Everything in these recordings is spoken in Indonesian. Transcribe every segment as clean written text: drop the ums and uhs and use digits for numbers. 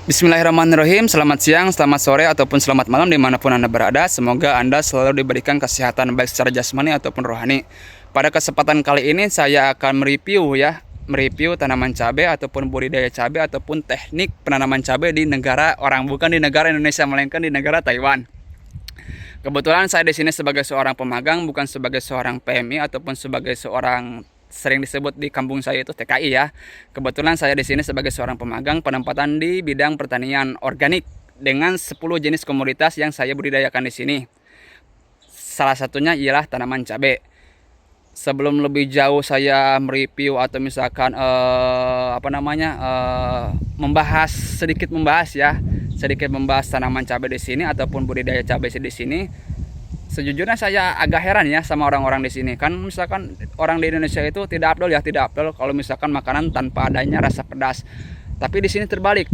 Bismillahirrahmanirrahim. Selamat siang, selamat sore, ataupun selamat malam dimanapun Anda berada. Semoga Anda selalu diberikan kesehatan baik secara jasmani ataupun rohani. Pada kesempatan kali ini saya akan mereview tanaman cabai ataupun budidaya cabai ataupun teknik penanaman cabai di negara orang, bukan di negara Indonesia melainkan di negara Taiwan. Kebetulan saya di sini sebagai seorang pemagang, bukan sebagai seorang PMI ataupun sebagai seorang, sering disebut di kampung saya itu TKI ya. Kebetulan saya di sini sebagai seorang pemagang penempatan di bidang pertanian organik dengan 10 jenis komoditas yang saya budidayakan di sini. Salah satunya ialah tanaman cabai. Sebelum lebih jauh saya mereview atau misalkan sedikit membahas tanaman cabai di sini ataupun budidaya cabai di sini. Sejujurnya saya agak heran ya sama orang-orang di sini. Kan misalkan orang di Indonesia itu tidak afdol kalau misalkan makanan tanpa adanya rasa pedas. Tapi di sini terbalik.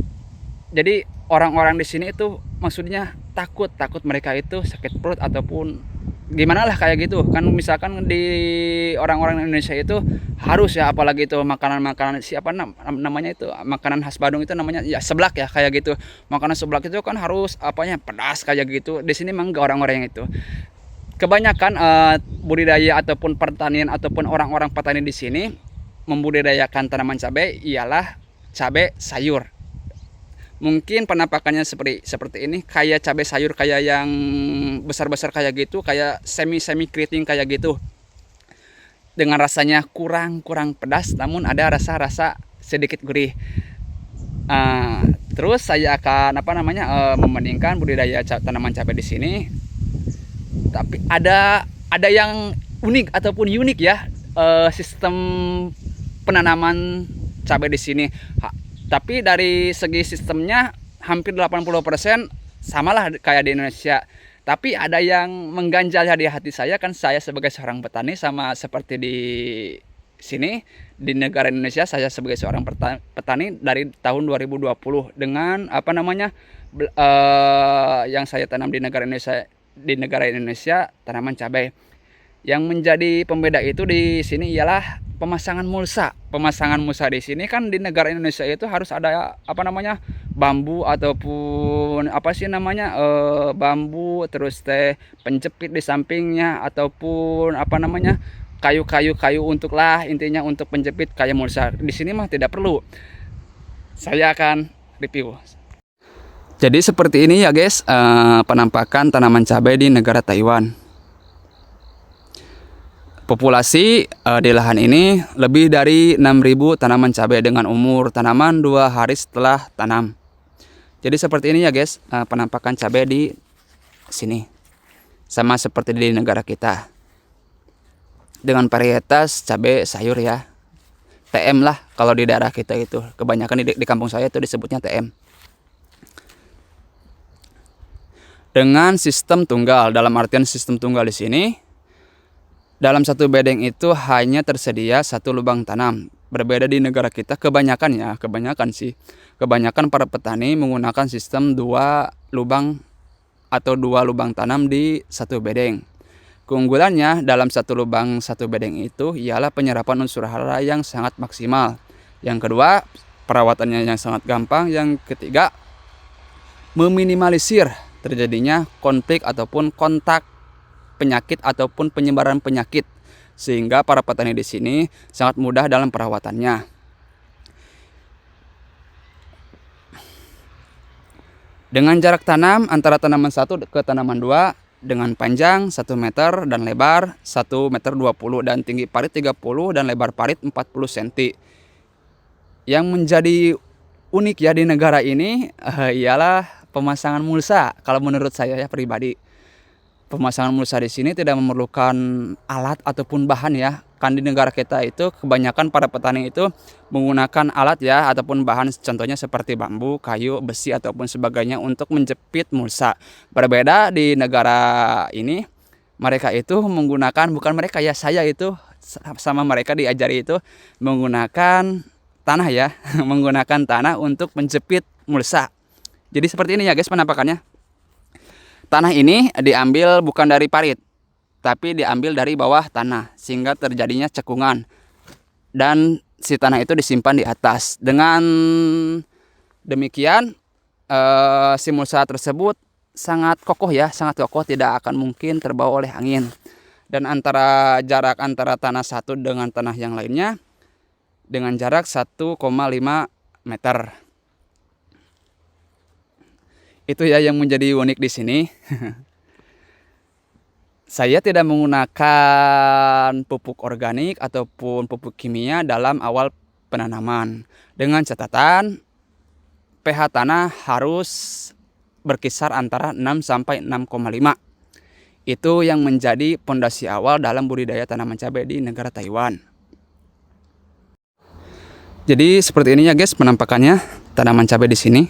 Jadi orang-orang di sini itu maksudnya takut mereka itu sakit perut ataupun gimana lah kayak gitu. Kan misalkan di orang-orang Indonesia itu harus ya, apalagi itu makanan-makanan namanya itu makanan khas Bandung itu namanya ya seblak ya kayak gitu. Makanan seblak itu kan harus pedas kayak gitu. Di sini memang enggak orang-orang yang itu. Kebanyakan budidaya ataupun pertanian ataupun orang-orang petani di sini membudidayakan tanaman cabai ialah cabai sayur. Mungkin penampakannya seperti ini, kayak cabai sayur kayak yang besar-besar kayak gitu, kayak semi keriting kayak gitu. Dengan rasanya kurang pedas, namun ada rasa sedikit gurih. Terus saya akan membandingkan budidaya tanaman cabai di sini. Tapi ada yang unik ataupun unik ya sistem penanaman cabai di sini. Tapi dari segi sistemnya hampir 80% samalah kayak di Indonesia. Tapi ada yang mengganjal di hati saya, kan saya sebagai seorang petani sama seperti di sini di negara Indonesia, saya sebagai seorang petani dari tahun 2020 dengan yang saya tanam di negara Indonesia tanaman cabai. Yang menjadi pembeda itu di sini ialah pemasangan mulsa. Pemasangan mulsa di sini kan di negara Indonesia itu harus ada bambu ataupun bambu, terus penjepit di sampingnya ataupun kayu intinya untuk penjepit kayak mulsa. Di sini mah tidak perlu. Saya akan review. Jadi seperti ini ya guys, penampakan tanaman cabai di negara Taiwan. Populasi di lahan ini lebih dari 6.000 tanaman cabai dengan umur tanaman 2 hari setelah tanam. Jadi seperti ini ya guys, penampakan cabai di sini. Sama seperti di negara kita. Dengan varietas cabai sayur ya. TM lah kalau di daerah kita itu. Kebanyakan di kampung saya itu disebutnya TM. Dengan sistem tunggal, dalam artian sistem tunggal di sini, dalam satu bedeng itu hanya tersedia satu lubang tanam. Berbeda di negara kita kebanyakan para petani menggunakan sistem 2 lubang tanam di satu bedeng. Keunggulannya dalam satu bedeng itu ialah penyerapan unsur hara yang sangat maksimal. Yang kedua, perawatannya yang sangat gampang. Yang ketiga, meminimalisir terjadinya konflik ataupun kontak penyakit ataupun penyebaran penyakit, sehingga para petani di sini sangat mudah dalam perawatannya. Dengan jarak tanam antara tanaman 1 ke tanaman 2 dengan panjang 1 meter dan lebar 1,20 meter dan tinggi parit 30 dan lebar parit 40 cm. Yang menjadi unik ya di negara ini ialah pemasangan mulsa. Kalau menurut saya ya pribadi, pemasangan mulsa di sini tidak memerlukan alat ataupun bahan ya. Kan di negara kita itu kebanyakan para petani itu menggunakan alat ya ataupun bahan, contohnya seperti bambu, kayu, besi ataupun sebagainya untuk menjepit mulsa. Berbeda di negara ini, mereka itu menggunakan, saya itu sama mereka diajari itu menggunakan tanah ya, menggunakan tanah untuk menjepit mulsa. Jadi seperti ini ya guys penampakannya. Tanah ini diambil bukan dari parit, tapi diambil dari bawah tanah sehingga terjadinya cekungan. Dan si tanah itu disimpan di atas. Dengan demikian simulsa tersebut sangat kokoh ya, sangat kokoh, tidak akan mungkin terbawa oleh angin. Dan jarak antara tanah satu dengan tanah yang lainnya dengan jarak 1,5 meter. Itu ya yang menjadi unik di sini. Saya tidak menggunakan pupuk organik ataupun pupuk kimia dalam awal penanaman. Dengan catatan pH tanah harus berkisar antara 6 sampai 6,5. Itu yang menjadi pondasi awal dalam budidaya tanaman cabai di negara Taiwan. Jadi seperti ini ya guys penampakannya tanaman cabai di sini.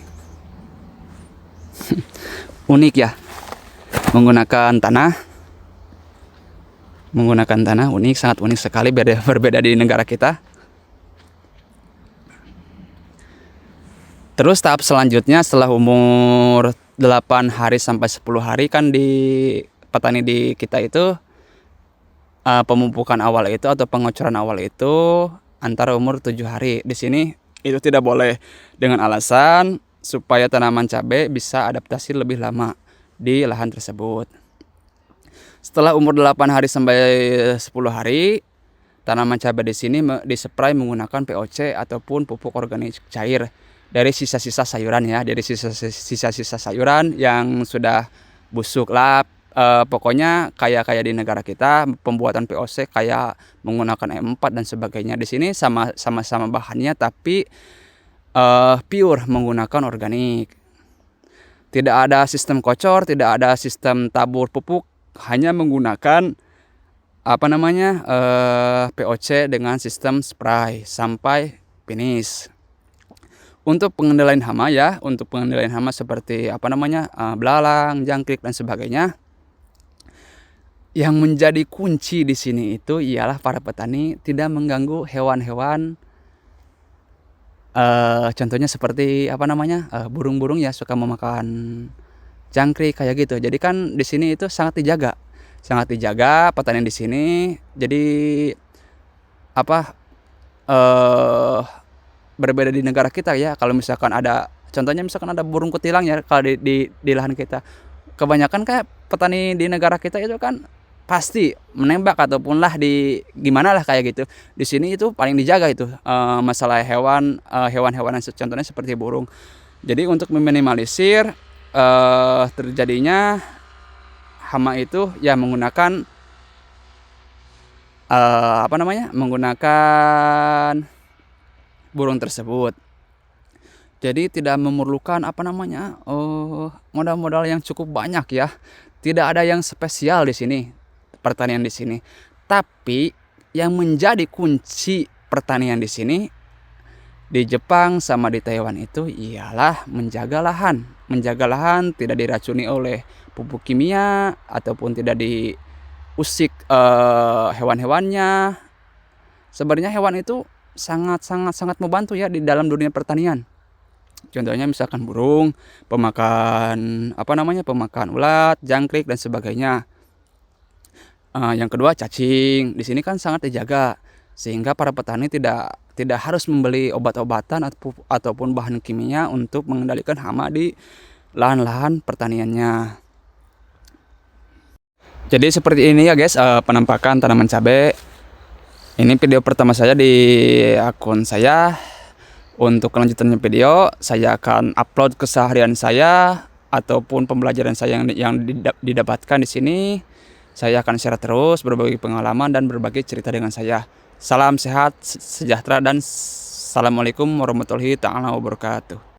Unik ya. Menggunakan tanah unik, sangat unik sekali, berbeda di negara kita. Terus tahap selanjutnya setelah umur 8 hari sampai 10 hari kan di petani di kita itu pemupukan awal itu atau pengocoran awal itu antara umur 7 hari. Di sini itu tidak boleh dengan alasan supaya tanaman cabai bisa adaptasi lebih lama di lahan tersebut. Setelah umur 8 hari sampai 10 hari, tanaman cabai di sini dispray menggunakan POC ataupun pupuk organik cair dari sisa-sisa sayuran ya, dari sisa-sisa sayuran yang sudah busuk lah. Pokoknya kayak di negara kita pembuatan POC kayak menggunakan M4 dan sebagainya. Di sini sama-sama bahannya tapi pure menggunakan organik. Tidak ada sistem kocor, tidak ada sistem tabur pupuk, hanya menggunakan POC dengan sistem spray sampai finish. Untuk pengendalian hama ya, seperti belalang, jangkrik dan sebagainya. Yang menjadi kunci di sini itu ialah para petani tidak mengganggu hewan-hewan. Contohnya seperti burung-burung ya suka memakan jangkrik kayak gitu. Jadi kan di sini itu sangat dijaga petani di sini. Jadi berbeda di negara kita ya. Kalau misalkan ada burung kutilang ya kalau di lahan kita. Kebanyakan kayak petani di negara kita itu kan pasti menembak ataupun gimana lah kayak gitu. Di sini itu paling dijaga itu masalah hewan-hewan contohnya seperti burung. Jadi untuk meminimalisir terjadinya hama itu ya menggunakan menggunakan burung tersebut. Jadi tidak memerlukan modal-modal yang cukup banyak ya. Tidak ada yang spesial di sini pertanian di sini. Tapi yang menjadi kunci pertanian di sini di Jepang sama di Taiwan itu ialah menjaga lahan. Menjaga lahan tidak diracuni oleh pupuk kimia ataupun tidak diusik hewan-hewannya. Sebenarnya hewan itu sangat membantu ya di dalam dunia pertanian. Contohnya misalkan burung, pemakan ulat, jangkrik dan sebagainya. Yang kedua cacing, di sini kan sangat dijaga sehingga para petani tidak harus membeli obat-obatan ataupun bahan kimia untuk mengendalikan hama di lahan-lahan pertaniannya. Jadi seperti ini ya guys penampakan tanaman cabai. Ini video pertama saya di akun saya. Untuk kelanjutannya video saya akan upload keseharian saya ataupun pembelajaran saya yang didapatkan di sini. Saya akan share terus berbagi pengalaman dan berbagi cerita dengan saya. Salam sehat, sejahtera dan assalamualaikum warahmatullahi wabarakatuh.